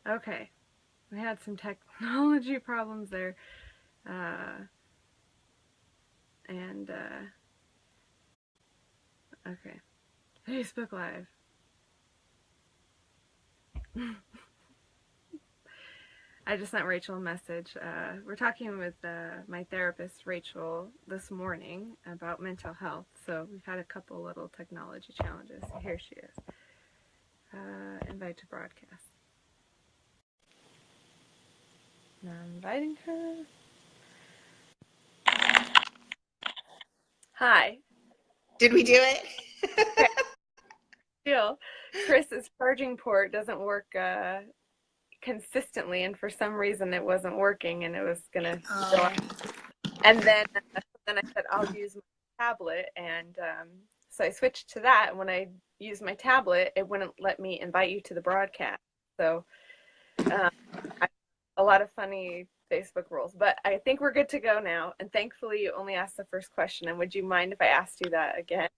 Okay. We had some technology problems there. And okay. Facebook Live. I just sent Rachel a message. We're talking with my therapist, Rachel, this morning about mental health. So we've had a couple little technology challenges. Here she is. Invite to broadcast. Now I'm inviting her. Hi. Did we do it? Okay. Deal. Chris's charging port doesn't work consistently, and for some reason it wasn't working, and it was gonna go off. And then I said I'll use my tablet, and so I switched to that. And when I used my tablet, it wouldn't let me invite you to the broadcast. So a lot of funny Facebook rules, but I think we're good to go now. And thankfully, you only asked the first question. And would you mind if I asked you that again?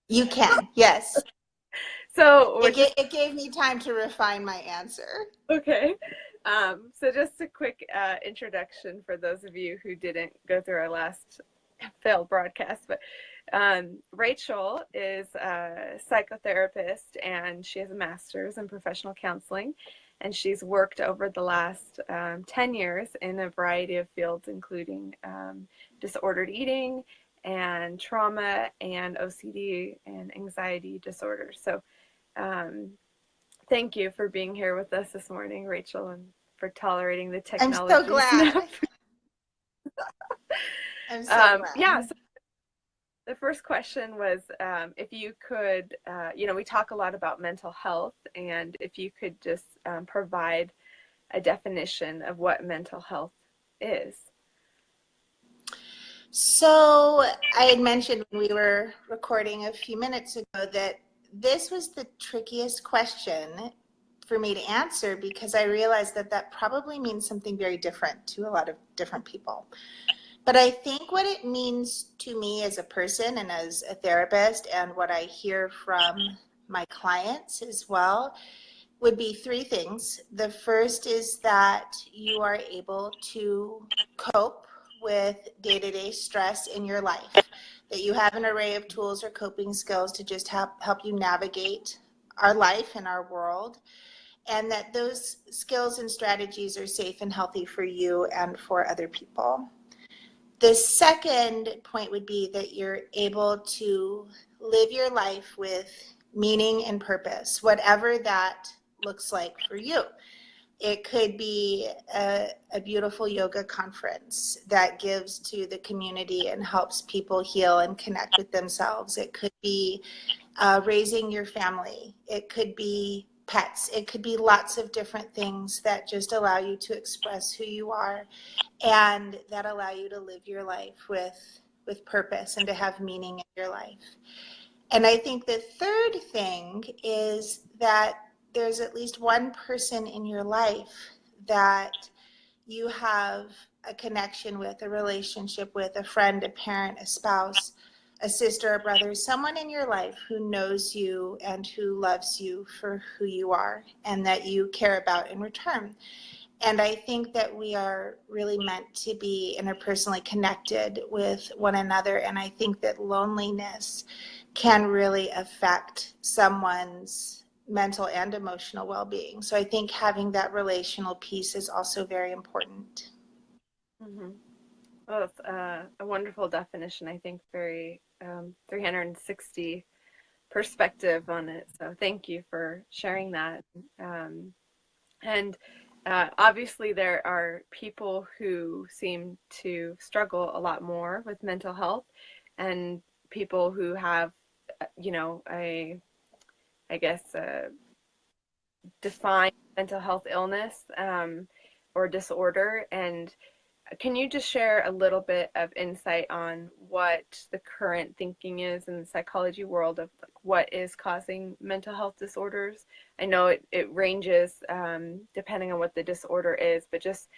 You can, yes. So it gave me time to refine my answer. Okay. So just a quick introduction for those of you who didn't go through our last failed broadcast. But Rachel is a psychotherapist, and she has a master's in professional counseling. And she's worked over the last 10 years in a variety of fields, including disordered eating and trauma and OCD and anxiety disorders. So thank you for being here with us this morning, Rachel, and for tolerating the technology. I'm so glad. I'm so glad. Yeah, so the first question was if you could, we talk a lot about mental health, and if you could just provide a definition of what mental health is. So I had mentioned when we were recording a few minutes ago that this was the trickiest question for me to answer, because I realized that that probably means something very different to a lot of different people. But I think what it means to me as a person and as a therapist, and what I hear from my clients as well, would be three things. The first is that you are able to cope with day-to-day stress in your life, that you have an array of tools or coping skills to just help you navigate our life and our world, and that those skills and strategies are safe and healthy for you and for other people. The second point would be that you're able to live your life with meaning and purpose, whatever that looks like for you. It could be a beautiful yoga conference that gives to the community and helps people heal and connect with themselves. It could be raising your family. It could be pets. It could be lots of different things that just allow you to express who you are, and that allow you to live your life with purpose and to have meaning in your life. And I think the third thing is that there's at least one person in your life that you have a connection with, a relationship with, a friend, a parent, a spouse, a sister, a brother, someone in your life who knows you and who loves you for who you are and that you care about in return. And I think that we are really meant to be interpersonally connected with one another. And I think that loneliness can really affect someone's mental and emotional well-being. So I think having that relational piece is also very important. Mm-hmm. Well, that's a wonderful definition. I think very 360 perspective on it. So thank you for sharing that. And obviously there are people who seem to struggle a lot more with mental health, and people who have, I guess, defined mental health illness or disorder. And can you just share a little bit of insight on what the current thinking is in the psychology world of what is causing mental health disorders? I know it ranges depending on what the disorder is, but just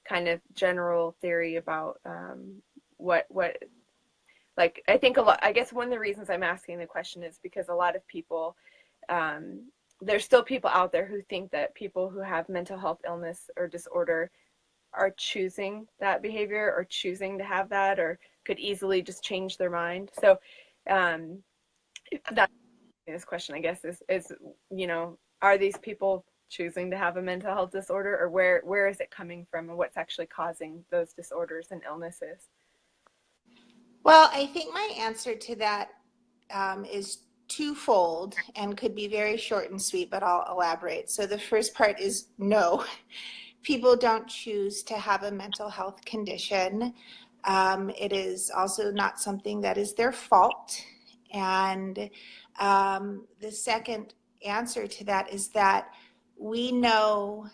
kind of general theory about what like I think a lot. I guess one of the reasons I'm asking the question is because a lot of people there's still people out there who think that people who have mental health illness or disorder are choosing that behavior or choosing to have that or could easily just change their mind. So um, that's this question, I guess, is are these people choosing to have a mental health disorder, or where is it coming from, and what's actually causing those disorders and illnesses? Well, I think my answer to that is twofold and could be very short and sweet, but I'll elaborate. So the first part is no, people don't choose to have a mental health condition. It is also not something that is their fault. And the second answer to that is that we know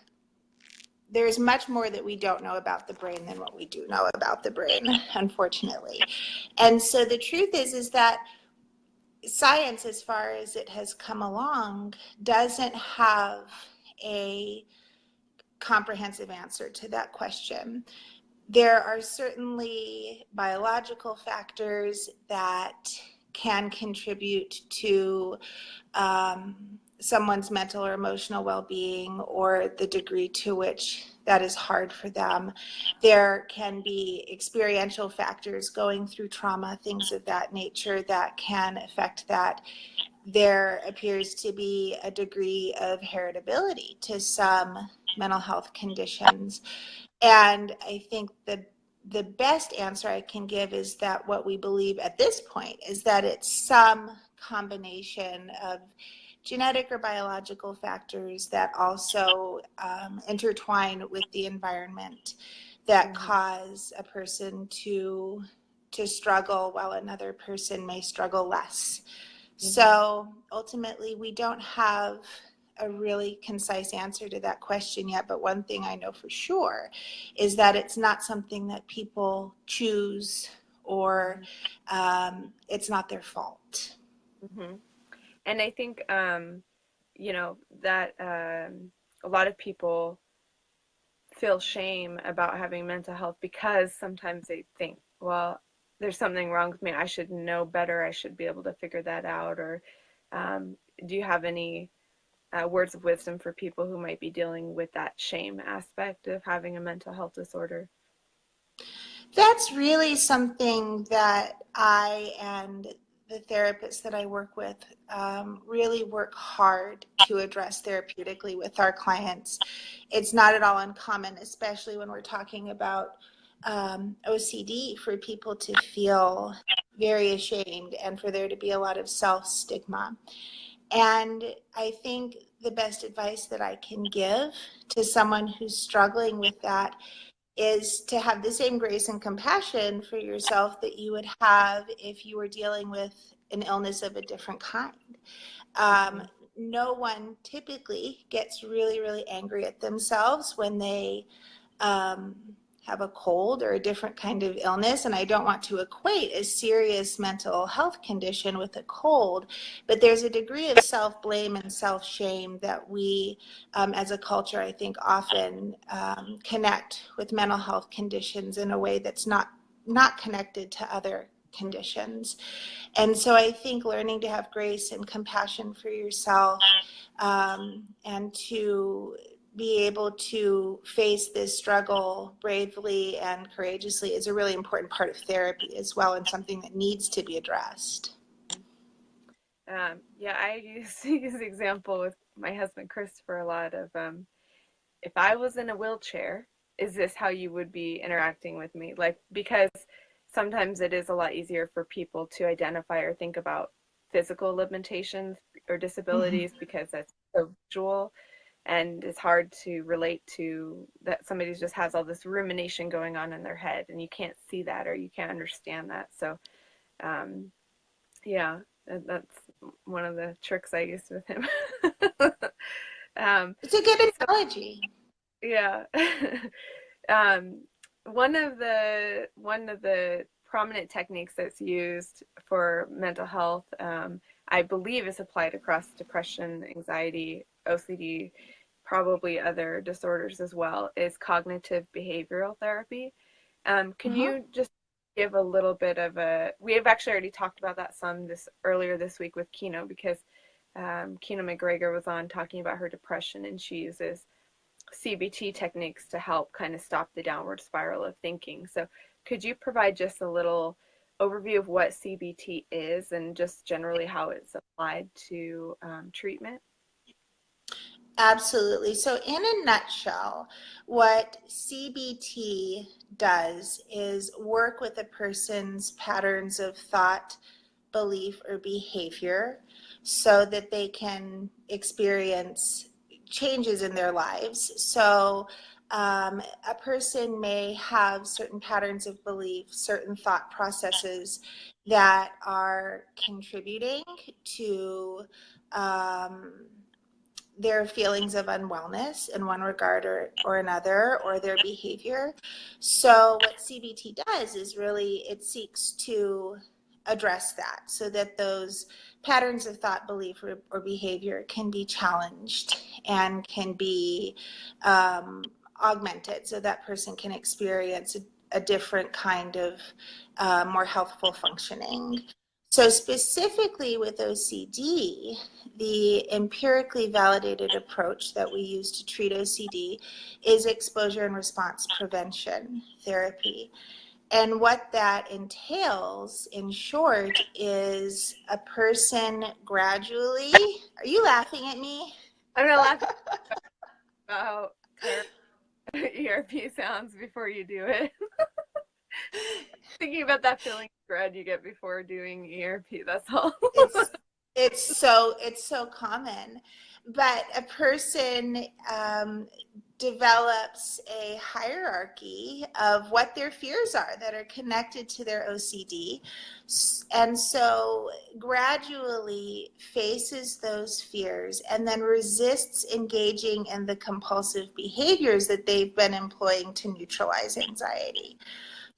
there's much more that we don't know about the brain than what we do know about the brain, unfortunately. And so the truth is that science, as far as it has come along, doesn't have a comprehensive answer to that question. There are certainly biological factors that can contribute to someone's mental or emotional well-being, or the degree to which that is hard for them. There can be experiential factors, going through trauma, things of that nature, that can affect that. There appears to be a degree of heritability to some mental health conditions. And I think that the best answer I can give is that what we believe at this point is that it's some combination of genetic or biological factors that also intertwine with the environment that cause a person to struggle while another person may struggle less. So ultimately, we don't have a really concise answer to that question yet, but one thing I know for sure is that it's not something that people choose, or it's not their fault. Mm-hmm. And I think that a lot of people feel shame about having mental health because sometimes they think, well, there's something wrong with me. I should know better. I should be able to figure that out. Or do you have any words of wisdom for people who might be dealing with that shame aspect of having a mental health disorder? That's really something that I and the therapists that I work with really work hard to address therapeutically with our clients. It's not at all uncommon, especially when we're talking about OCD, for people to feel very ashamed and for there to be a lot of self-stigma. And I think the best advice that I can give to someone who's struggling with that is to have the same grace and compassion for yourself that you would have if you were dealing with an illness of a different kind. No one typically gets really, really angry at themselves when they have a cold or a different kind of illness. And I don't want to equate a serious mental health condition with a cold, but there's a degree of self-blame and self-shame that we, as a culture, I think often connect with mental health conditions in a way that's not connected to other conditions. And so I think learning to have grace and compassion for yourself, and to be able to face this struggle bravely and courageously is a really important part of therapy as well, and something that needs to be addressed. Yeah, I use the example with my husband Christopher a lot of if I was in a wheelchair, is this how you would be interacting with me? Like, because sometimes it is a lot easier for people to identify or think about physical limitations or disabilities because that's so visual, and it's hard to relate to that somebody just has all this rumination going on in their head and you can't see that or you can't understand that. So yeah, that's one of the tricks I used with him. It's a good analogy. Yeah. um, one of the prominent techniques that's used for mental health, I believe, is applied across depression, anxiety, OCD, probably other disorders as well, is cognitive behavioral therapy. Can you just give a little bit of a? We have actually already talked about that some earlier this week with Kino, because Kina McGregor was on talking about her depression, and she uses CBT techniques to help kind of stop the downward spiral of thinking. So could you provide just a little overview of what CBT is and just generally how it's applied to treatment? Absolutely. So, in a nutshell, what CBT does is work with a person's patterns of thought, belief, or behavior so that they can experience changes in their lives. So, a person may have certain patterns of belief, certain thought processes that are contributing to their feelings of unwellness in one regard or another, or their behavior. So what CBT does is really it seeks to address that so that those patterns of thought, belief, or behavior can be challenged and can be augmented so that person can experience a different kind of more healthful functioning. So specifically with OCD, the empirically validated approach that we use to treat OCD is exposure and response prevention therapy. And what that entails, in short, is a person gradually, are you laughing at me? I'm not laughing about how terrible ERP sounds before you do it. Thinking about that feeling of dread you get before doing ERP, that's all. It's so common, but a person develops a hierarchy of what their fears are that are connected to their OCD, and so gradually faces those fears and then resists engaging in the compulsive behaviors that they've been employing to neutralize anxiety.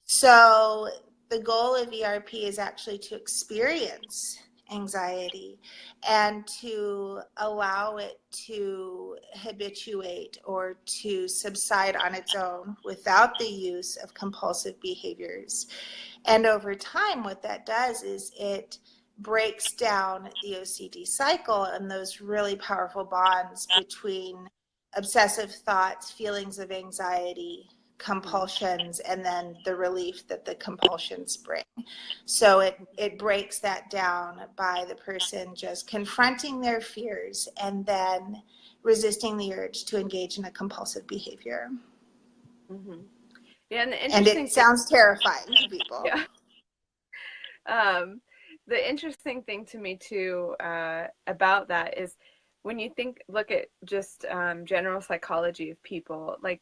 So the goal of ERP is actually to experience anxiety and to allow it to habituate or to subside on its own without the use of compulsive behaviors. And over time, what that does is it breaks down the OCD cycle and those really powerful bonds between obsessive thoughts, feelings of anxiety, compulsions, and then the relief that the compulsions bring. So it breaks that down by the person just confronting their fears and then resisting the urge to engage in a compulsive behavior. Mm-hmm. Yeah, and it sounds terrifying to people. Yeah. The interesting thing to me too about that is when you look at just general psychology of people, like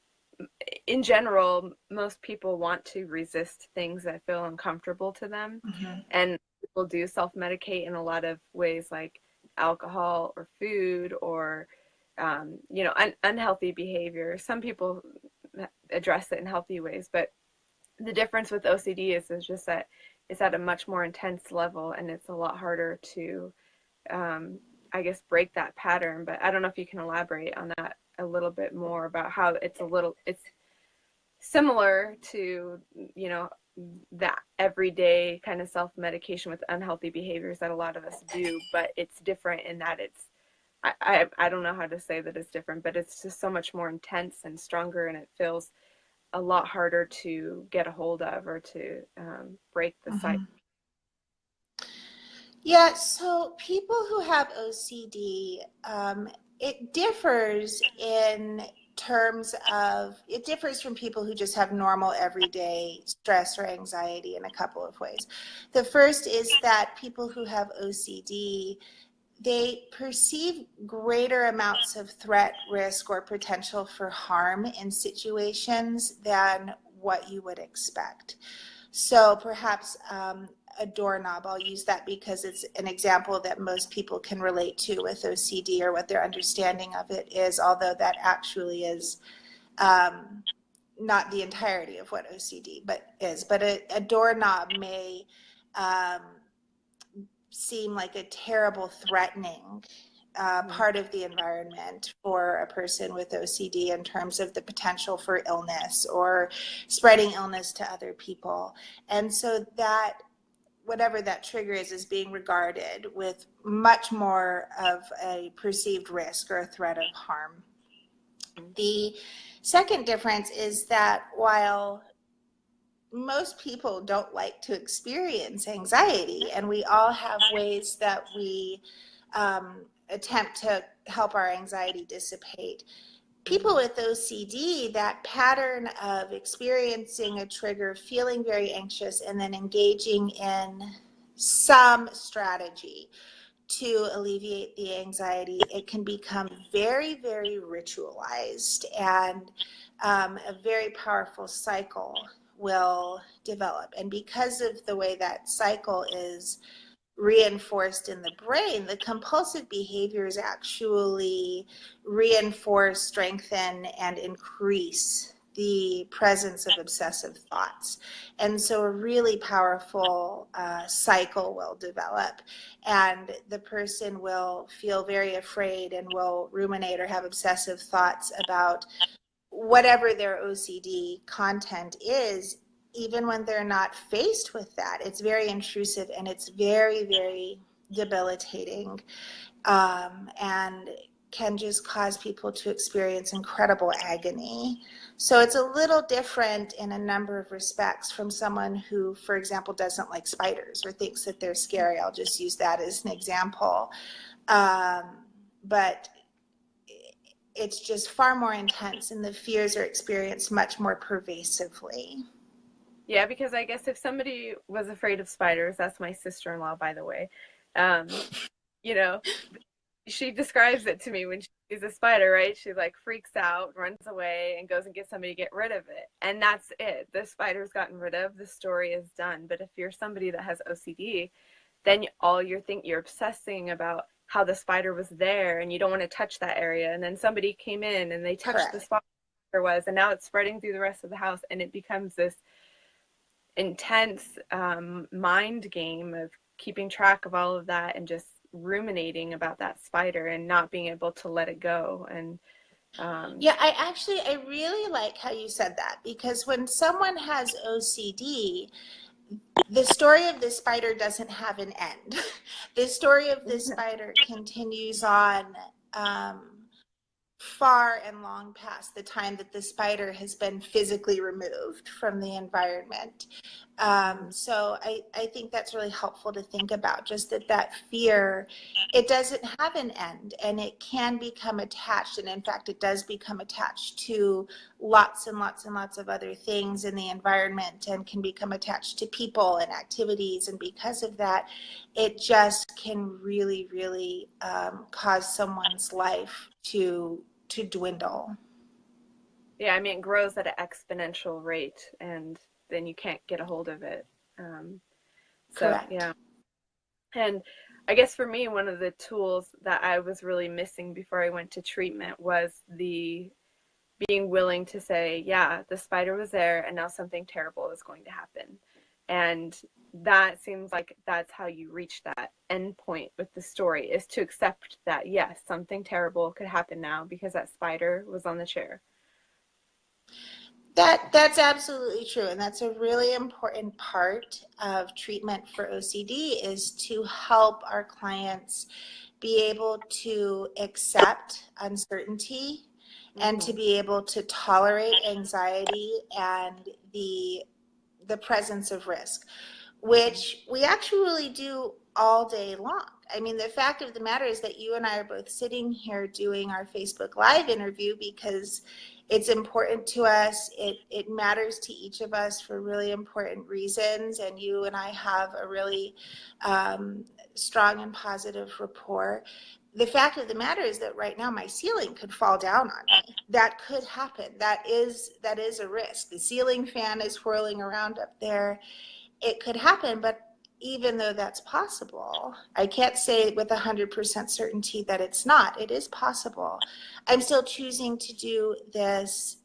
in general, most people want to resist things that feel uncomfortable to them. Mm-hmm. And people do self-medicate in a lot of ways, like alcohol or food or, unhealthy behavior. Some people address it in healthy ways, but the difference with OCD is just that it's at a much more intense level and it's a lot harder to, I guess, break that pattern. But I don't know if you can elaborate on that a little bit more about how it's similar to, that everyday kind of self-medication with unhealthy behaviors that a lot of us do, but it's different in that I don't know how to say that it's different, but it's just so much more intense and stronger, and it feels a lot harder to get a hold of or to break the cycle. Yeah, so people who have OCD, it differs from people who just have normal everyday stress or anxiety in a couple of ways. The first is that people who have OCD, they perceive greater amounts of threat, risk, or potential for harm in situations than what you would expect. So perhaps a doorknob, I'll use that because it's an example that most people can relate to with OCD, or what their understanding of it is, although that actually is not the entirety of what OCD is. But a doorknob may seem like a terrible, threatening part of the environment for a person with OCD in terms of the potential for illness or spreading illness to other people. And so that whatever that trigger is being regarded with much more of a perceived risk or a threat of harm. The second difference is that while most people don't like to experience anxiety, and we all have ways that we attempt to help our anxiety dissipate, people with OCD, that pattern of experiencing a trigger, feeling very anxious, and then engaging in some strategy to alleviate the anxiety, it can become very, very ritualized, and a very powerful cycle will develop. And because of the way that cycle is reinforced in the brain, the compulsive behaviors actually reinforce, strengthen, and increase the presence of obsessive thoughts. And so a really powerful cycle will develop, and the person will feel very afraid and will ruminate or have obsessive thoughts about whatever their OCD content is, even when they're not faced with that. It's very intrusive, and it's very, very debilitating, and can just cause people to experience incredible agony. So it's a little different in a number of respects from someone who, for example, doesn't like spiders or thinks that they're scary. I'll just use that as an example. But it's just far more intense, and the fears are experienced much more pervasively. Yeah, because I guess if somebody was afraid of spiders, that's my sister-in-law, by the way, you know, she describes it to me when she sees a spider, right? She like freaks out, runs away, and goes and gets somebody to get rid of it. And that's it. The spider's gotten rid of, the story is done. But if you're somebody that has OCD, then you're obsessing about how the spider was there, and you don't want to touch that area. And then somebody came in and they touched the spot where it was, and now it's spreading through the rest of the house, and it becomes this intense mind game of keeping track of all of that and just ruminating about that spider and not being able to let it go. And yeah, I really like how you said that, because when someone has OCD, the story of the spider doesn't have an end. The story of the spider continues on far and long past the time that the spider has been physically removed from the environment. So I think that's really helpful to think about, just that fear, it doesn't have an end, and it can become attached. And in fact, it does become attached to lots and lots and lots of other things in the environment, and can become attached to people and activities. And because of that, it just can really, really cause someone's life to dwindle. Yeah, I mean, it grows at an exponential rate, and then you can't get a hold of it. Correct. Yeah. And I guess for me, one of the tools that I was really missing before I went to treatment was the being willing to say, yeah, the spider was there, and now something terrible is going to happen. And that seems like that's how you reach that end point with the story, is to accept that, yes, something terrible could happen now because that spider was on the chair. That's absolutely true. And that's a really important part of treatment for OCD, is to help our clients be able to accept uncertainty, and to be able to tolerate anxiety and the presence of risk, which we actually do all day long. I mean, the fact of the matter is that you and I are both sitting here doing our Facebook Live interview because it's important to us. It matters to each of us for really important reasons. And you and I have a really strong and positive rapport. The fact of the matter is that right now my ceiling could fall down on me. That could happen. That is a risk. The ceiling fan is whirling around up there. It could happen, but even though that's possible, I can't say with 100% certainty that it's not. It is possible. I'm still choosing to do this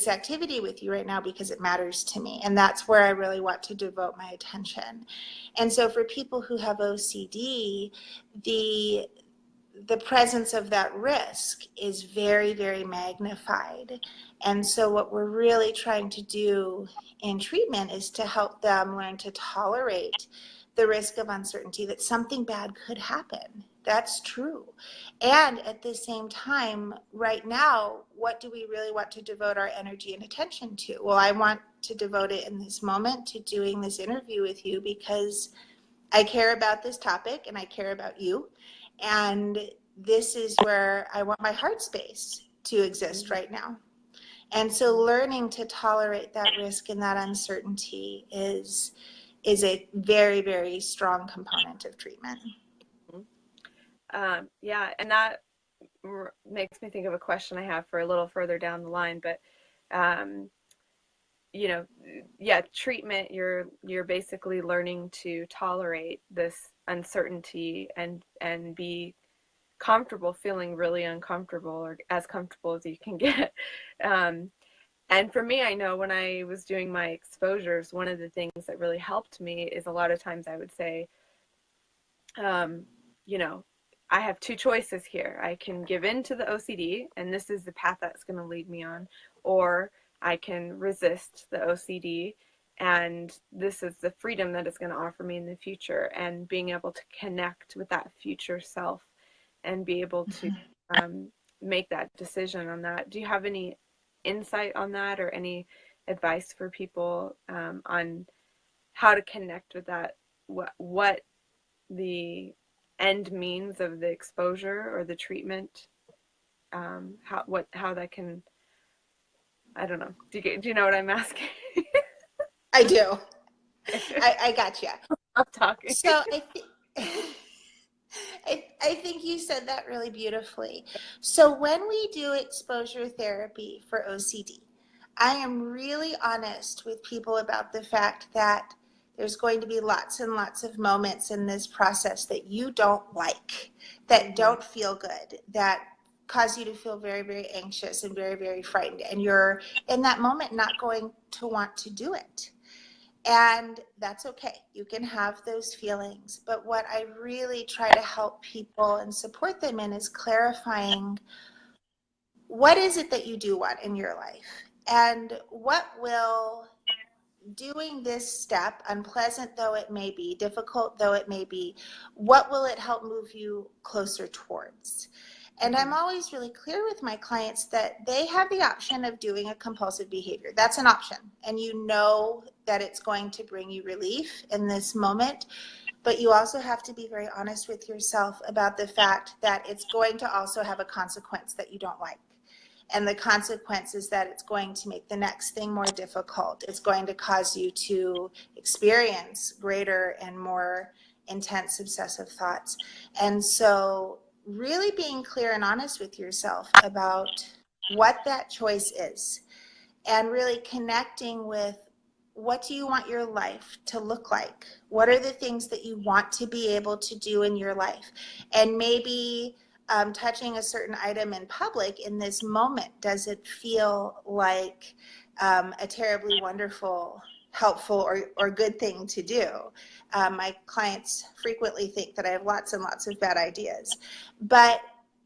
activity with you right now because it matters to me, and that's where I really want to devote my attention. And so for people who have OCD, the presence of that risk is very, very magnified. And so what we're really trying to do in treatment is to help them learn to tolerate the risk of uncertainty, that something bad could happen. That's true. And at the same time, right now, what do we really want to devote our energy and attention to? Well, I want to devote it in this moment to doing this interview with you because I care about this topic and I care about you. And this is where I want my heart space to exist right now. And so learning to tolerate that risk and that uncertainty is a very, very strong component of treatment. Yeah, and that makes me think of a question I have for a little further down the line. But you know, yeah, treatment, you're basically learning to tolerate this uncertainty and be comfortable feeling really uncomfortable, or as comfortable as you can get. And for me, I know when I was doing my exposures, one of the things that really helped me is a lot of times I would say, you know, I have two choices here. I can give in to the OCD, and this is the path that's going to lead me on, or I can resist the OCD, and this is the freedom that it's going to offer me in the future, and being able to connect with that future self and be able to make that decision on that. Do you have any insight on that, or any advice for people on how to connect with that, what the end means of the exposure or the treatment, how that can, I don't know. Do you know what I'm asking? I do. I got you. I'm talking. So I think you said that really beautifully. So when we do exposure therapy for OCD, I am really honest with people about the fact that there's going to be lots and lots of moments in this process that you don't like, that don't feel good, that cause you to feel very, very anxious and very, very frightened. And you're in that moment not going to want to do it. And that's okay. You can have those feelings. But what I really try to help people and support them in is clarifying, what is it that you do want in your life? And what will doing this step, unpleasant though it may be, difficult though it may be, what will it help move you closer towards? And I'm always really clear with my clients that they have the option of doing a compulsive behavior. That's an option. And you know that it's going to bring you relief in this moment. But you also have to be very honest with yourself about the fact that it's going to also have a consequence that you don't like. And the consequence is that it's going to make the next thing more difficult. It's going to cause you to experience greater and more intense obsessive thoughts. And so really being clear and honest with yourself about what that choice is, and really connecting with, what do you want your life to look like? What are the things that you want to be able to do in your life? And maybe touching a certain item in public in this moment, does it feel like a terribly wonderful, helpful, or good thing to do? My clients frequently think that I have lots and lots of bad ideas. But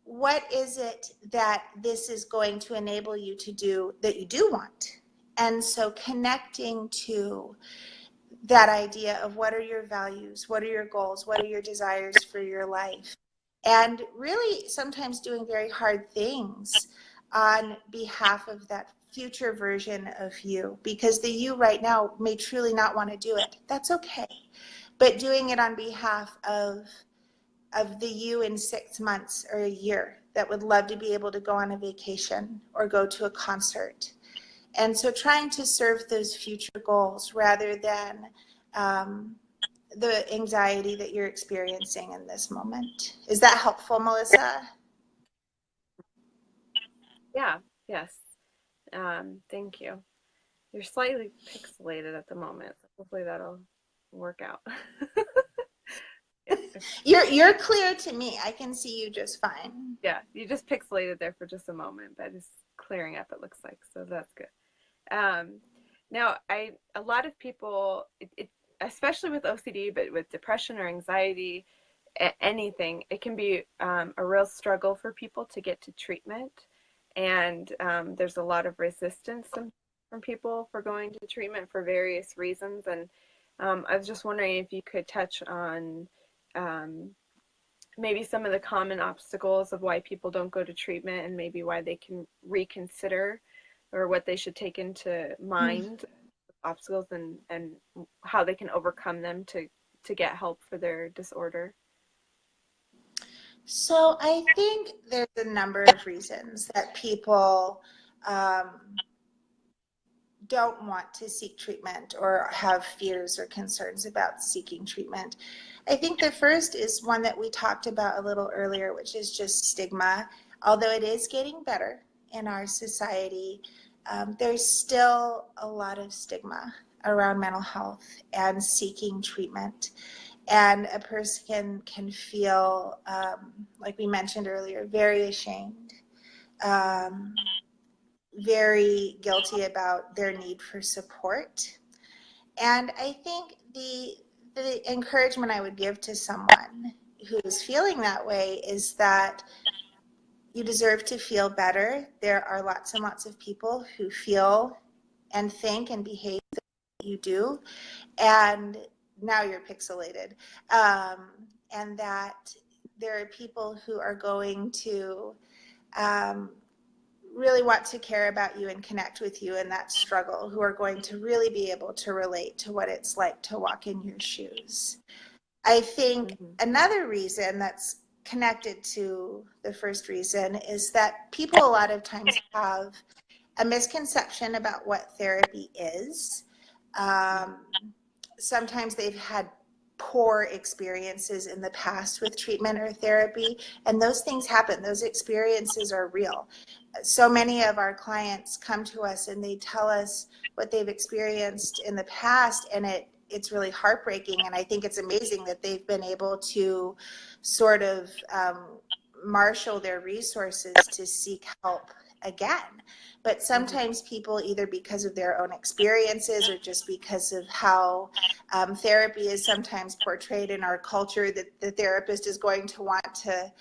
what is it that this is going to enable you to do that you do want? And so connecting to that idea of, what are your values? What are your goals? What are your desires for your life? And really sometimes doing very hard things on behalf of that future version of you, because the you right now may truly not want to do it. That's okay. But doing it on behalf of the you in 6 months or a year that would love to be able to go on a vacation or go to a concert. And so trying to serve those future goals rather than the anxiety that you're experiencing in this moment. Is that helpful, Melissa? Yeah, yes. Thank you. You're slightly pixelated at the moment, so hopefully that'll work out. Yeah. You're clear to me. I can see you just fine. Yeah, you just pixelated there for just a moment, but it's clearing up, it looks like, so that's good. Now, a lot of people, especially with OCD, but with depression or anxiety, anything, it can be a real struggle for people to get to treatment. And there's a lot of resistance from people for going to treatment for various reasons. And I was just wondering if you could touch on maybe some of the common obstacles of why people don't go to treatment and maybe why they can reconsider or what they should take into mind, obstacles and how they can overcome them to get help for their disorder. So I think there's a number of reasons that people don't want to seek treatment or have fears or concerns about seeking treatment. I think the first is one that we talked about a little earlier, which is just stigma. Although it is getting better in our society, there's still a lot of stigma around mental health and seeking treatment. And a person can feel, like we mentioned earlier, very ashamed, um, very guilty about their need for support. And I think the encouragement I would give to someone who is feeling that way is that you deserve to feel better. There are lots and lots of people who feel and think and behave that you do. And now you're pixelated. And that there are people who are going to really want to care about you and connect with you in that struggle, who are going to really be able to relate to what it's like to walk in your shoes. I think another reason that's connected to the first reason is that people a lot of times have a misconception about what therapy is. Sometimes they've had poor experiences in the past with treatment or therapy, and those things happen. Those experiences are real. So many of our clients come to us and they tell us what they've experienced in the past, and it's really heartbreaking. And I think it's amazing that they've been able to sort of marshal their resources to seek help again. But sometimes people, either because of their own experiences or just because of how therapy is sometimes portrayed in our culture, that the therapist is going to want to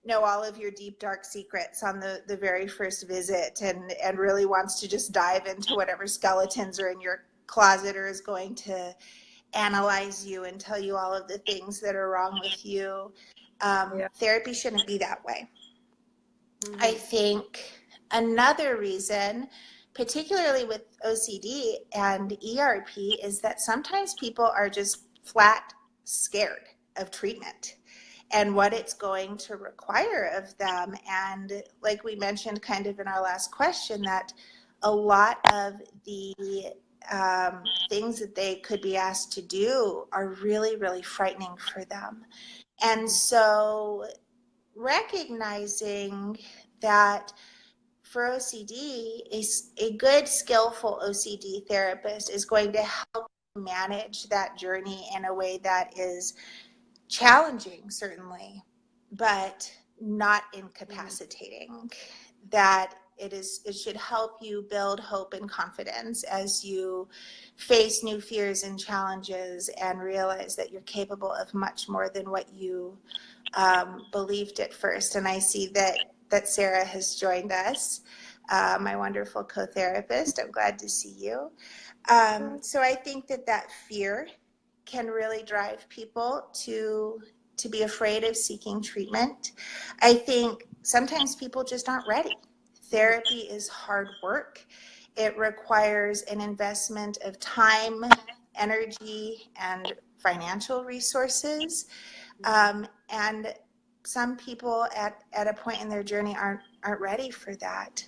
know all of your deep, dark secrets on the very first visit, and really wants to just dive into whatever skeletons are in your closet, or is going to analyze you and tell you all of the things that are wrong with you. Therapy shouldn't be that way. I think another reason, particularly with OCD and ERP, is that sometimes people are just flat scared of treatment and what it's going to require of them. And like we mentioned kind of in our last question, that a lot of the things that they could be asked to do are really, really frightening for them. And so recognizing that for OCD, a good, skillful OCD therapist is going to help manage that journey in a way that is challenging, certainly, but not incapacitating. That it should help you build hope and confidence as you face new fears and challenges and realize that you're capable of much more than what you believed at first. And I see that Sarah has joined us, my wonderful co-therapist. I'm glad to see you. So I think that fear can really drive people to be afraid of seeking treatment. I think sometimes people just aren't ready. Therapy is hard work. It requires an investment of time, energy, and financial resources. And some people at a point in their journey aren't ready for that.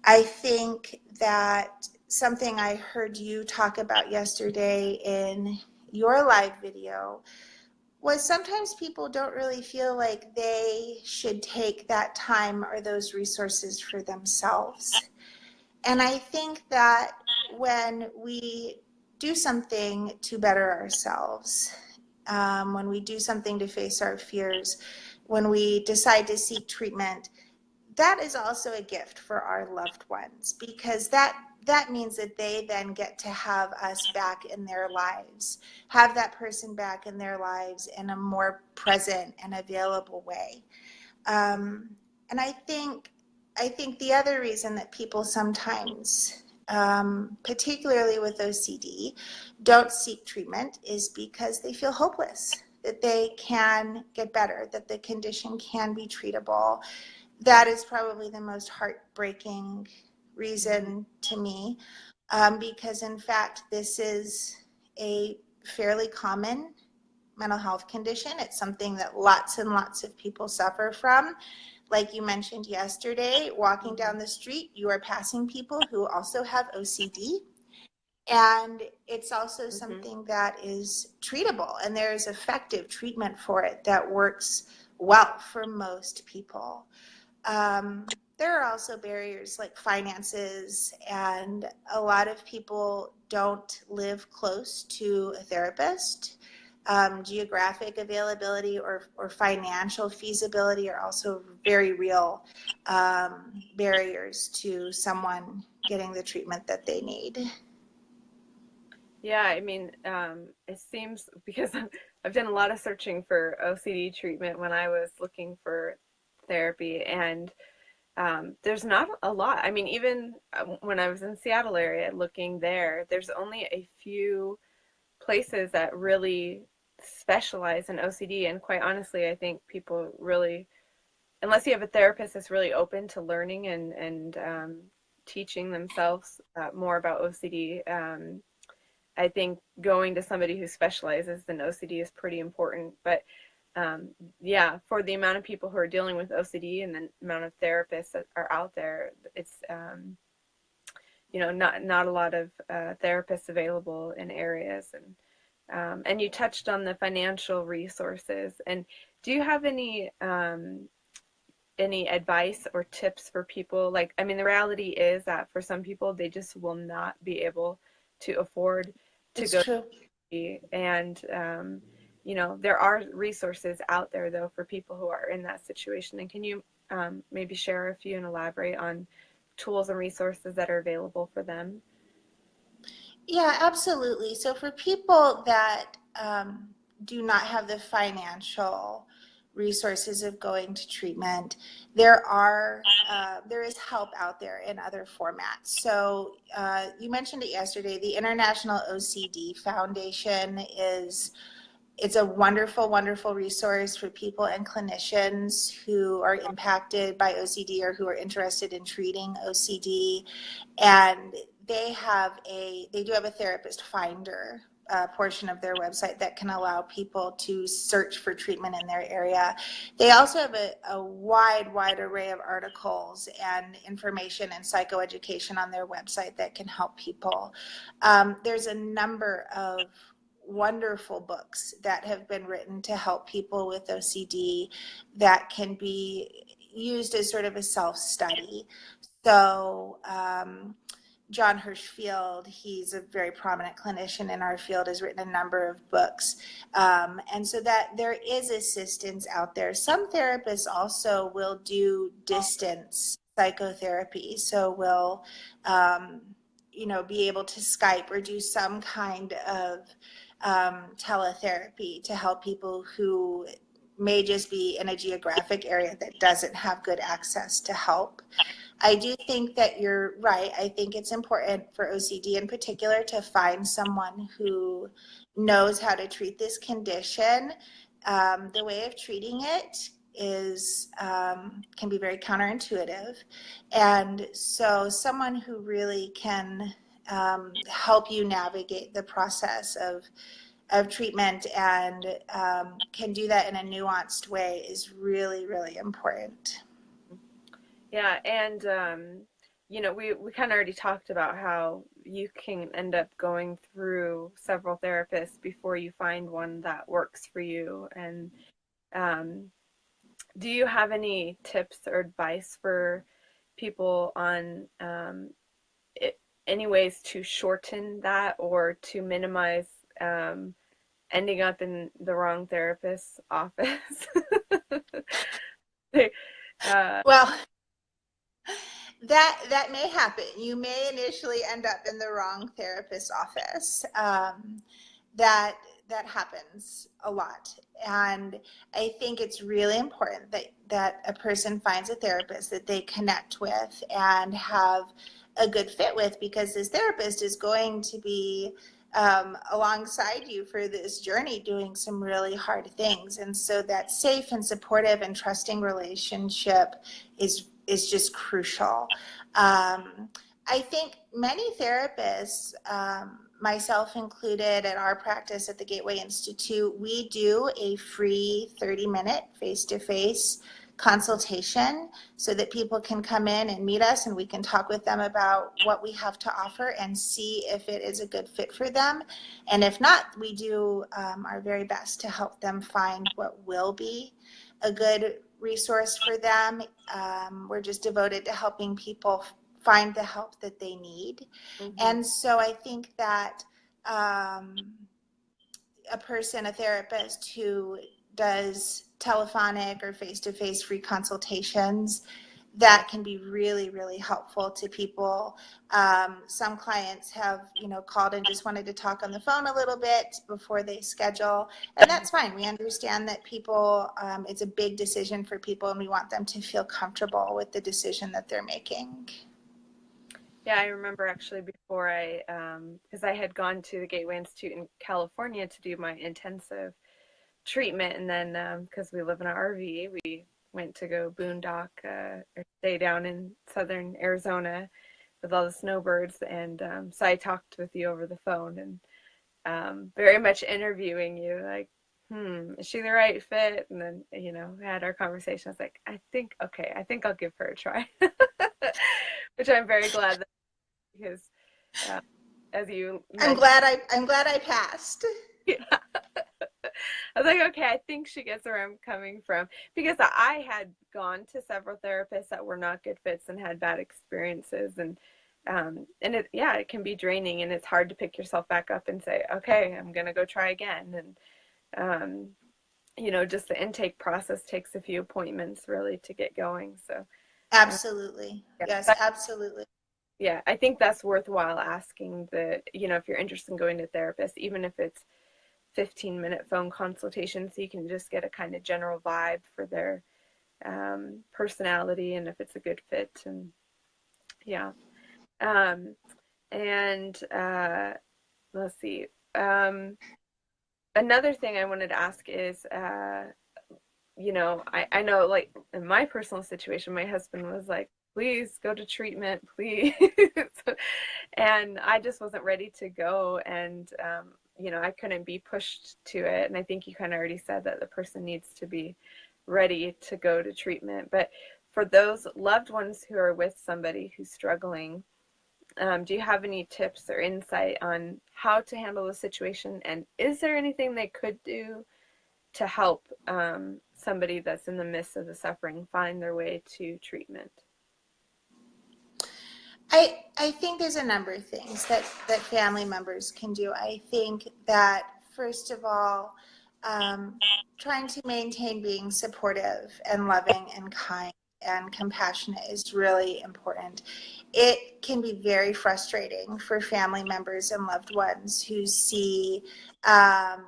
I think that something I heard you talk about yesterday in your live video was sometimes people don't really feel like they should take that time or those resources for themselves. And I think that when we do something to better ourselves, when we do something to face our fears, when we decide to seek treatment, that is also a gift for our loved ones, because that means that they then get to have us back in their lives, have that person back in their lives in a more present and available way. And I think the other reason that people sometimes particularly with OCD, don't seek treatment is because they feel hopeless, that they can get better, that the condition can be treatable. That is probably the most heartbreaking reason to me, because in fact, this is a fairly common mental health condition. It's something that lots and lots of people suffer from. Like you mentioned yesterday, walking down the street, you are passing people who also have OCD. And it's also something that is treatable, and there is effective treatment for it that works well for most people. There are also barriers like finances, and a lot of people don't live close to a therapist. Geographic availability or financial feasibility are also very real barriers to someone getting the treatment that they need. Yeah, I mean, it seems because I've done a lot of searching for OCD treatment when I was looking for therapy, and there's not a lot. I mean, even when I was in Seattle area looking there, there's only a few places that really specialize in OCD. And quite honestly, I think people really, unless you have a therapist that's really open to learning and teaching themselves more about OCD, I think going to somebody who specializes in OCD is pretty important. But yeah, for the amount of people who are dealing with OCD and the amount of therapists that are out there, it's not a lot of therapists available in areas. And you touched on the financial resources. And do you have any advice or tips for people? Like, I mean, the reality is that for some people, they just will not be able to afford to It's go. true. And there are resources out there though for people who are in that situation. And can you maybe share a few and elaborate on tools and resources that are available for them? Yeah, absolutely. So for people that do not have the financial resources of going to treatment, there is help out there in other formats. So you mentioned it yesterday. The International OCD Foundation it's a wonderful, wonderful resource for people and clinicians who are impacted by OCD or who are interested in treating OCD. And they do have a therapist finder portion of their website that can allow people to search for treatment in their area. They also have a wide array of articles and information and psychoeducation on their website that can help people. There's a number of wonderful books that have been written to help people with OCD that can be used as sort of a self-study. So John Hirschfield, he's a very prominent clinician in our field, has written a number of books. And so that there is assistance out there. Some therapists also will do distance psychotherapy. So will be able to Skype or do some kind of teletherapy to help people who may just be in a geographic area that doesn't have good access to help. I do think that you're right. I think it's important for OCD in particular to find someone who knows how to treat this condition. The way of treating it is can be very counterintuitive. And so someone who really can help you navigate the process of treatment and can do that in a nuanced way is really, really important. Yeah, and we kind of already talked about how you can end up going through several therapists before you find one that works for you. And do you have any tips or advice for people on any ways to shorten that or to minimize ending up in the wrong therapist's office? Well, that may happen. You may initially end up in the wrong therapist's office. That happens a lot, and I think it's really important that a person finds a therapist that they connect with and have a good fit with, because this therapist is going to be alongside you for this journey doing some really hard things. And so that safe and supportive and trusting relationship is just crucial. I think many therapists, myself included, at our practice at the Gateway Institute, we do a free 30-minute face-to-face consultation so that people can come in and meet us, and we can talk with them about what we have to offer and see if it is a good fit for them. And if not, we do our very best to help them find what will be a good resource for them. We're just devoted to helping people find the help that they need. And so I think that a therapist who does telephonic or face-to-face free consultations, that can be really, really helpful to people. Some clients have, called and just wanted to talk on the phone a little bit before they schedule, and that's fine. We understand that people, it's a big decision for people, and we want them to feel comfortable with the decision that they're making. Yeah, I remember actually before because I had gone to the Gateway Institute in California to do my intensive treatment, and then because we live in an RV, we went to go boondock or stay down in southern Arizona with all the snowbirds, and so I talked with you over the phone, and very much interviewing you, like, is she the right fit? And then, we had our conversation. I was like, I think I'll give her a try, which I'm very glad that, because as you mentioned, I'm glad I passed. Yeah. I was like, okay, I think she gets where I'm coming from, because I had gone to several therapists that were not good fits and had bad experiences, and it can be draining, and it's hard to pick yourself back up and say, okay, I'm gonna go try again. And just the intake process takes a few appointments really to get going. So absolutely, yes, absolutely. Yeah, I think that's worthwhile asking that, if you're interested in going to therapist, even if it's 15-minute phone consultation, so you can just get a kind of general vibe for their personality and if it's a good fit. And yeah. And let's see. Another thing I wanted to ask is, I know, like, in my personal situation, my husband was like, please go to treatment, please. And I just wasn't ready to go. And, I couldn't be pushed to it. And I think you kind of already said that the person needs to be ready to go to treatment. But for those loved ones who are with somebody who's struggling, do you have any tips or insight on how to handle the situation? And is there anything they could do to help somebody that's in the midst of the suffering find their way to treatment? I think there's a number of things that family members can do. I think that, first of all, trying to maintain being supportive and loving and kind and compassionate is really important. It can be very frustrating for family members and loved ones who see the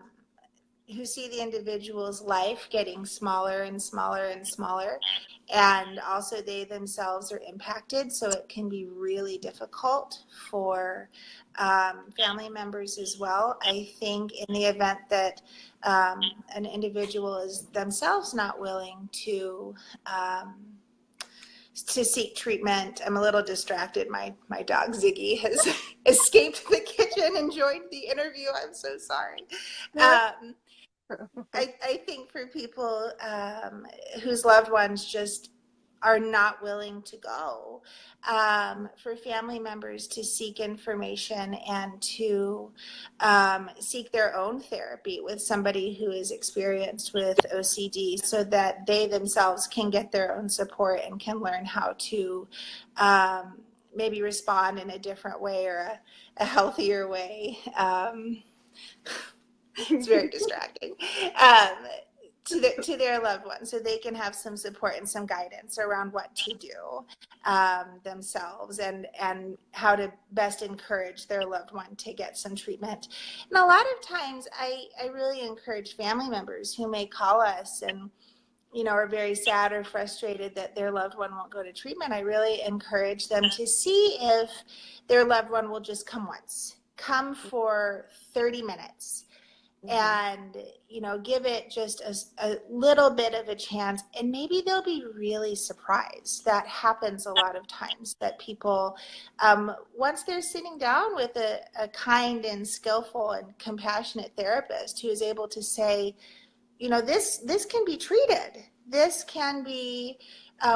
individual's life getting smaller and smaller and smaller, and also they themselves are impacted. So it can be really difficult for family members as well. I think in the event that an individual is themselves not willing to seek treatment. I'm a little distracted. My dog Ziggy has escaped the kitchen and joined the interview. I'm so sorry. I think for people whose loved ones just are not willing to go, for family members to seek information and to seek their own therapy with somebody who is experienced with OCD, so that they themselves can get their own support and can learn how to maybe respond in a different way or a healthier way. It's very distracting, to their loved ones, so they can have some support and some guidance around what to do themselves, and how to best encourage their loved one to get some treatment. And a lot of times I really encourage family members who may call us and are very sad or frustrated that their loved one won't go to treatment, I really encourage them to see if their loved one will just come once, come for 30 minutes, Mm-hmm. and give it just a little bit of a chance, and maybe they'll be really surprised. That happens a lot of times, that people, once they're sitting down with a kind and skillful and compassionate therapist who is able to say, this can be treated, this can be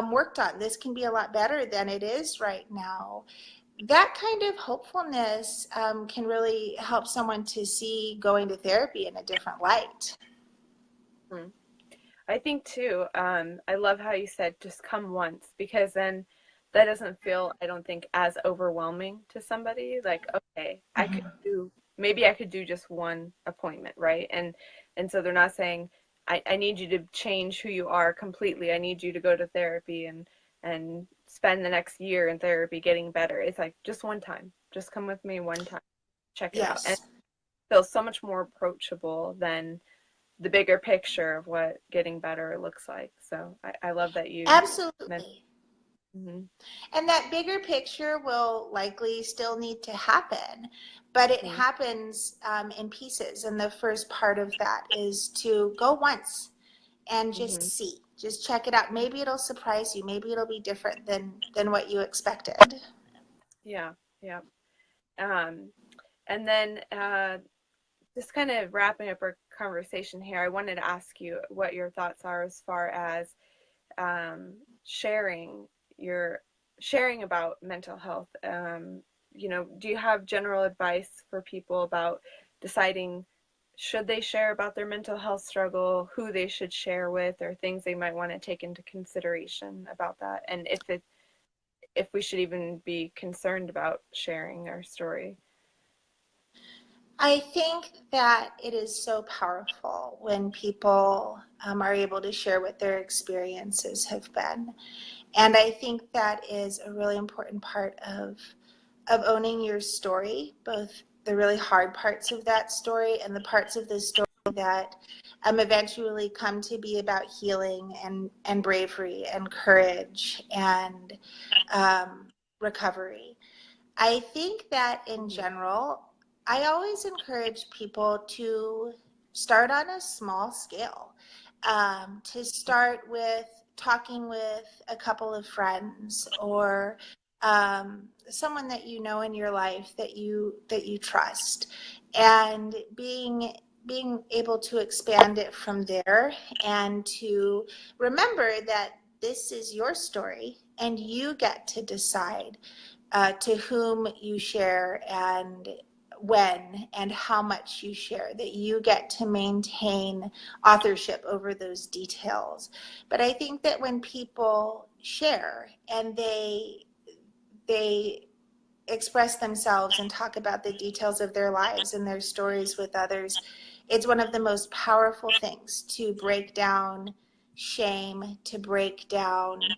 worked on, this can be a lot better than it is right now, that kind of hopefulness can really help someone to see going to therapy in a different light. Hmm. I think too, I love how you said just come once, because then that doesn't feel, I don't think, as overwhelming to somebody. Like, okay, maybe I could do just one appointment, right? And so they're not saying, I need you to change who you are completely. I need you to go to therapy and spend the next year in therapy getting better. It's like just one time. Just come with me one time. Check it out. And Yes, it feels so much more approachable than the bigger picture of what getting better looks like. So I love that you meant. absolutely. Mm-hmm. And that bigger picture will likely still need to happen, but it Mm-hmm. happens in pieces. And the first part of that is to go once and just Mm-hmm. see, just check it out. Maybe it'll surprise you. Maybe it'll be different than what you expected. Yeah, yeah. Um, and then just kind of wrapping up our conversation here, I wanted to ask you what your thoughts are as far as um, sharing your sharing about mental health. Do you have general advice for people about deciding should they share about their mental health struggle, who they should share with, or things they might want to take into consideration about that, and if we should even be concerned about sharing our story? I think that it is so powerful when people are able to share what their experiences have been. And I think that is a really important part of owning your story, both the really hard parts of that story and the parts of the story that eventually come to be about healing and bravery and courage and um, recovery. I think that in Mm-hmm. general, I always encourage people to start on a small scale, to start with talking with a couple of friends or someone that you know in your life that you trust, and being able to expand it from there, and to remember that this is your story and you get to decide to whom you share and when and how much you share, that you get to maintain authorship over those details. But I think that when people share and they express themselves and talk about the details of their lives and their stories with others, it's one of the most powerful things to break down shame, to break down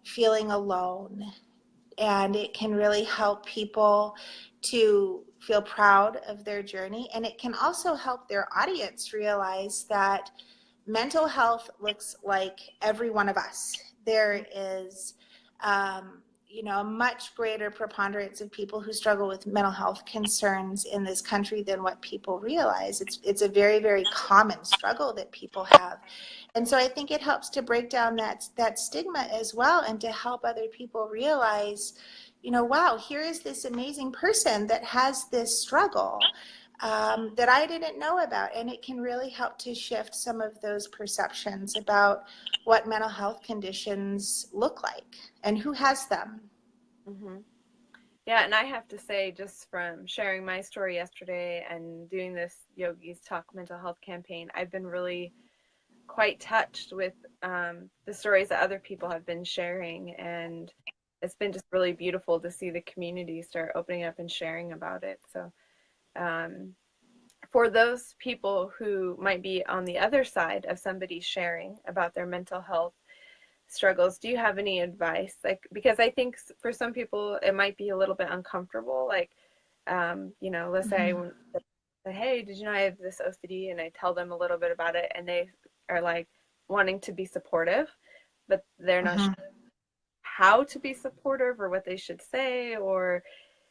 feeling alone, and it can really help people to feel proud of their journey. And it can also help their audience realize that mental health looks like every one of us. There is, a much greater preponderance of people who struggle with mental health concerns in this country than what people realize. It's a very, very common struggle that people have. And so I think it helps to break down that stigma as well, and to help other people realize, wow, here is this amazing person that has this struggle that I didn't know about. And it can really help to shift some of those perceptions about what mental health conditions look like and who has them. Mm-hmm. Yeah, and I have to say, just from sharing my story yesterday and doing this Yogis Talk mental health campaign, I've been really quite touched with the stories that other people have been sharing. And it's been just really beautiful to see the community start opening up and sharing about it. So, um, for those people who might be on the other side of somebody sharing about their mental health struggles, do you have any advice? Like, because I think for some people it might be a little bit uncomfortable. Like, let's say Mhm. say, hey, did you know I have this OCD? And I tell them a little bit about it, and they are like, wanting to be supportive, but they're not sure Mhm. how to be supportive or what they should say, or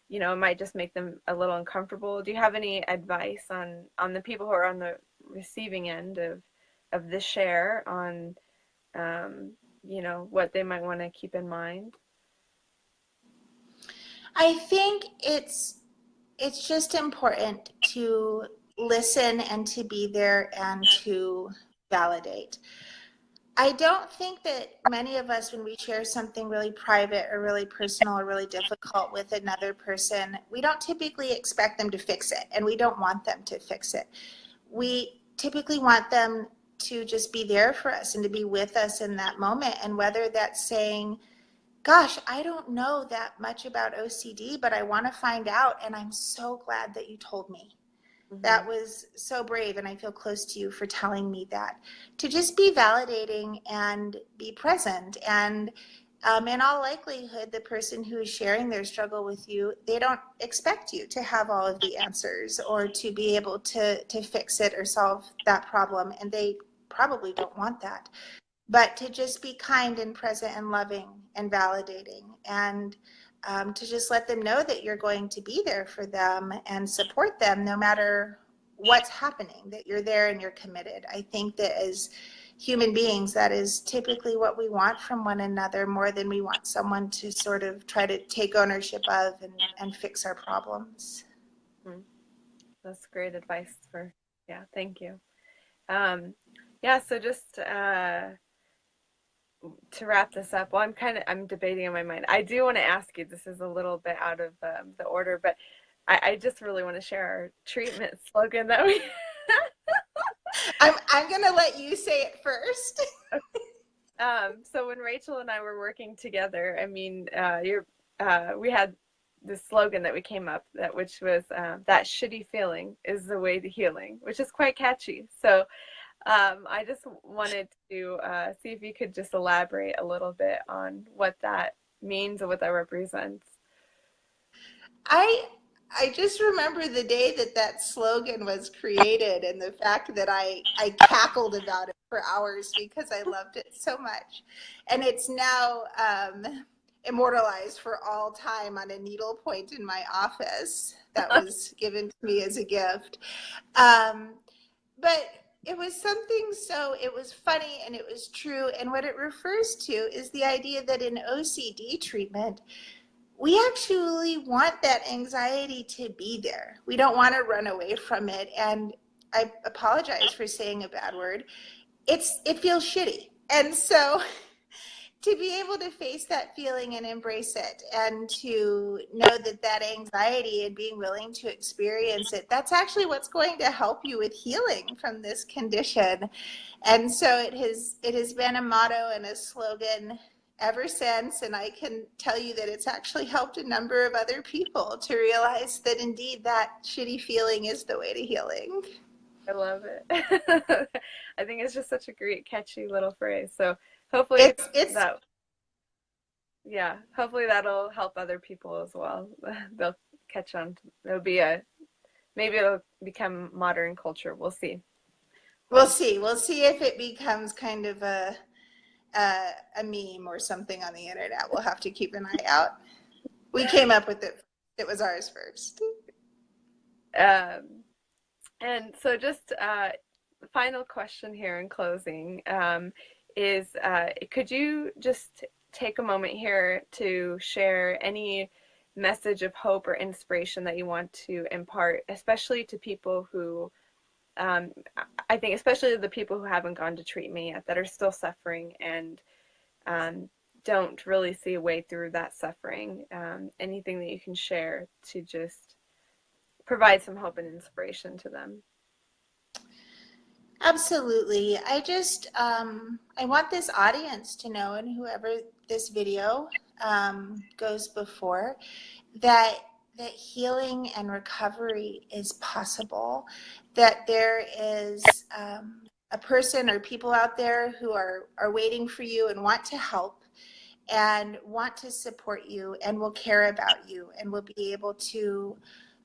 it might just make them a little uncomfortable. Do you have any advice on the people who are on the receiving end of this share on what they might want to keep in mind? I think it's just important to listen and to be there and to validate. I don't think that many of us, when we share something really private or really personal or really difficult with another person, we don't typically expect them to fix it, and we don't want them to fix it. We typically want them to just be there for us and to be with us in that moment. And whether that's saying, gosh, I don't know that much about OCD, but I want to find out, and I'm so glad that you told me. Mm-hmm. That was so brave, and I feel close to you for telling me that. To just be validating and be present. And in all likelihood, the person who is sharing their struggle with you, they don't expect you to have all of the answers or to be able to fix it or solve that problem. And they probably don't want that. But to just be kind and present and loving and validating, and to just let them know that you're going to be there for them and support them no matter what's happening, that you're there and you're committed. I think that as human beings, that is typically what we want from one another, more than we want someone to sort of try to take ownership of and fix our problems. Mm-hmm. That's great advice yeah, thank you. Yeah, so just to wrap this up, well, I'm debating in my mind. I do want to ask you, this is a little bit out of the order, but I just really want to share our treatment slogan that we I'm going to let you say it first. so when Rachel and I were working together, I mean, we had this slogan that we came up that which was that shitty feeling is the way to healing, which is quite catchy. So I just wanted to see if you could just elaborate a little bit on what that means and what that represents. I I just remember the day that that slogan was created, and the fact that I cackled about it for hours because I loved it so much. And it's now immortalized for all time on a needle point in my office that was given to me as a gift. Um, but it was something, so it was funny and it was true. And what it refers to is the idea that in OCD treatment, we actually want that anxiety to be there. We don't want to run away from it. And I apologize for saying a bad word. It feels shitty. And so to be able to face that feeling and embrace it, and to know that that anxiety and being willing to experience it, that's actually what's going to help you with healing from this condition. And so it has been a motto and a slogan ever since, and I can tell you that it's actually helped a number of other people to realize that indeed that shitty feeling is the way to healing. I love it. I think it's just such a great, catchy little phrase. So hopefully It's that, yeah, hopefully that'll help other people as well. They'll catch on. Maybe it'll become modern culture. We'll see. we'll see if it becomes kind of a meme or something on the internet. We'll have to keep an eye out. We came up with it. It was ours first. Um, and so just final question here in closing is could you just take a moment here to share any message of hope or inspiration that you want to impart, especially to people who, um, I think, especially the people who haven't gone to treatment yet, that are still suffering and um, don't really see a way through that suffering? Anything that you can share to just provide some hope and inspiration to them? Absolutely. I want this audience to know, and whoever this video goes before, that healing and recovery is possible, that there is a person or people out there who are waiting for you and want to help and want to support you and will care about you and will be able to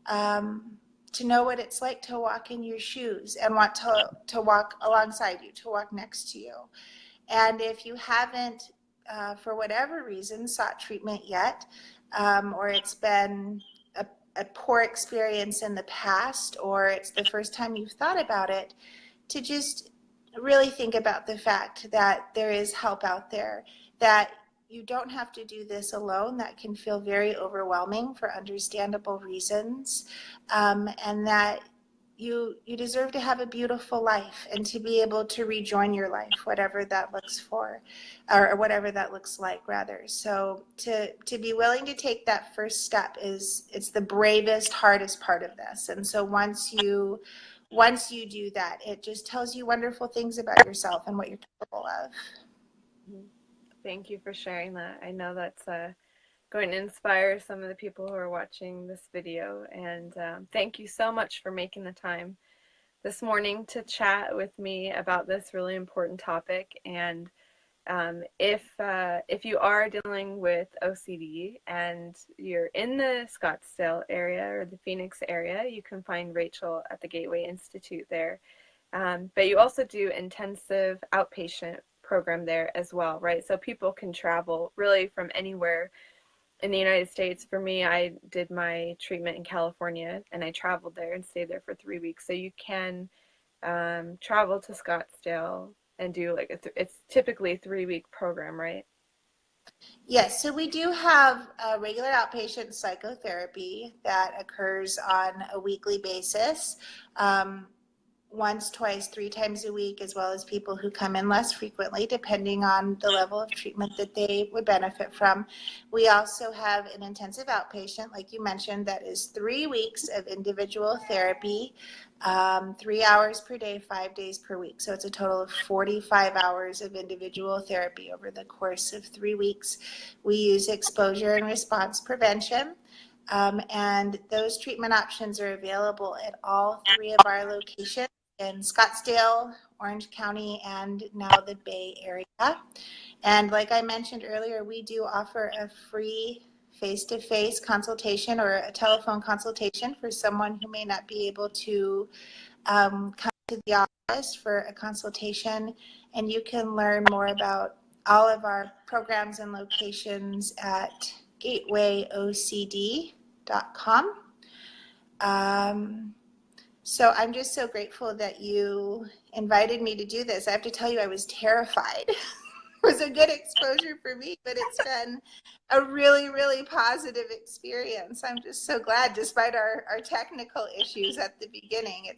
um, to know what it's like to walk in your shoes and want to walk alongside you, to walk next to you. And if you haven't, for whatever reason, sought treatment yet, or it's been a poor experience in the past, or it's the first time you've thought about it, to just really think about the fact that there is help out there, that you don't have to do this alone. That can feel very overwhelming for understandable reasons, and that you deserve to have a beautiful life and to be able to rejoin your life, whatever that looks for, or whatever that looks like, rather. So to be willing to take that first step it's the bravest, hardest part of this. And so once you do that, it just tells you wonderful things about yourself and what you're capable of. Thank you for sharing that. I know that's going to inspire some of the people who are watching this video. And thank you so much for making the time this morning to chat with me about this really important topic. And if you are dealing with OCD and you're in the Scottsdale area or the Phoenix area, you can find Rachel at the Gateway Institute there. But you also do intensive outpatient program there as well, right? So people can travel really from anywhere in the United States. For me, I did my treatment in California and I traveled there and stayed there for 3 weeks. So you can travel to Scottsdale and do like it's typically a 3-week program, right? Yes, so we do have regular outpatient psychotherapy that occurs on a weekly basis. Once, twice, 3 times a week, as well as people who come in less frequently, depending on the level of treatment that they would benefit from. We also have an intensive outpatient, like you mentioned, that is 3 weeks of individual therapy, 3 hours per day, 5 days per week. So it's a total of 45 hours of individual therapy over the course of 3 weeks. We use exposure and response prevention. And those treatment options are available at all 3 of our locations in Scottsdale, Orange County, and now the Bay Area. And like I mentioned earlier, we do offer a free face-to-face consultation or a telephone consultation for someone who may not be able to come to the office for a consultation. And you can learn more about all of our programs and locations at gatewayocd.com. So I'm just so grateful that you invited me to do this. I have to tell you, I was terrified. It was a good exposure for me, but it's been a really, really positive experience. I'm just so glad, despite our technical issues at the beginning.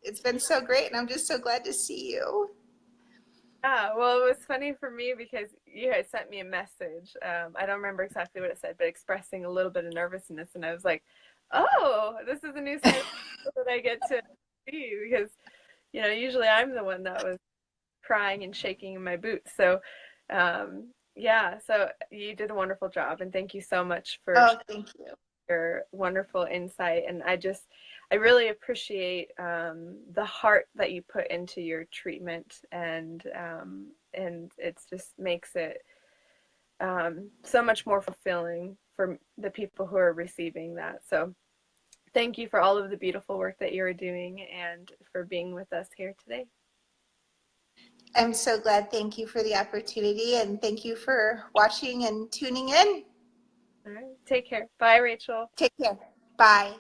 It's been so great, and I'm just so glad to see you. Yeah, well, it was funny for me because you had sent me a message. I don't remember exactly what it said, but expressing a little bit of nervousness, and I was like, oh, this is a new side that I get to see, because usually I'm the one that was crying and shaking in my boots. So yeah, so you did a wonderful job, and thank you so much for thank you. Your wonderful insight. And I really appreciate the heart that you put into your treatment, and it just makes it so much more fulfilling for the people who are receiving that. So thank you for all of the beautiful work that you're doing and for being with us here today. I'm so glad. Thank you for the opportunity, and thank you for watching and tuning in. All right. Take care. Bye, Rachel. Take care. Bye.